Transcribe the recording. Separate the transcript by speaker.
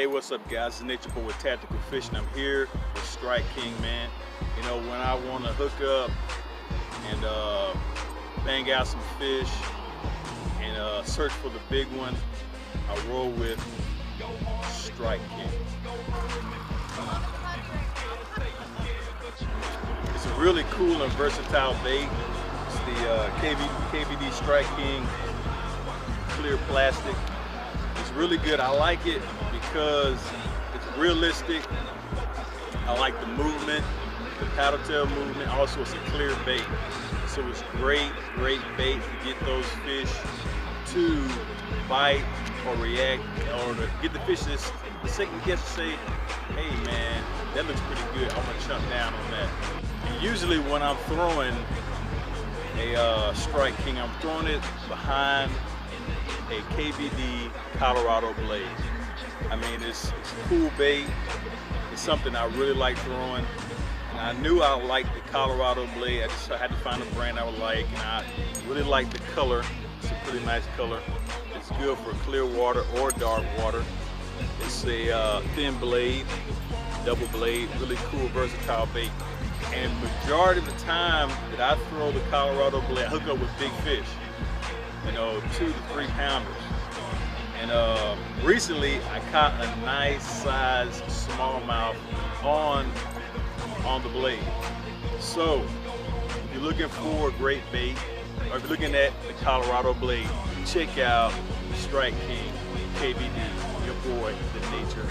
Speaker 1: Hey, what's up guys? It's Nature Boy with Tactical Fishing. I'm here with Strike King, man. You know, when I want to hook up and bang out some fish and search for the big one, I roll with Strike King. It's a really cool and versatile bait. It's the KVD Strike King clear plastic. It's really good. I like it because it's realistic. I like the movement, the paddle tail movement. Also, it's a clear bait. So it's great bait to get those fish to bite or react, or to get the fish to second guess and say, hey man, that looks pretty good. I'm gonna chump down on that. And usually when I'm throwing a Strike King, I'm throwing it behind a KVD Colorado blade. I mean, it's a cool bait. It's something I really like throwing. And I knew I liked the Colorado blade. I had to find a brand I would like, and I really like the color. It's a pretty nice color. It's good for clear water or dark water. It's a thin blade, double blade, really cool, versatile bait. And majority of the time that I throw the Colorado blade, I hook up with big fish. You know, 2 to 3 pounders. And recently I caught a nice size smallmouth on the blade. So if you're looking for a great bait, or if you're looking at the Colorado blade, check out Strike King KVD, your boy, the Nature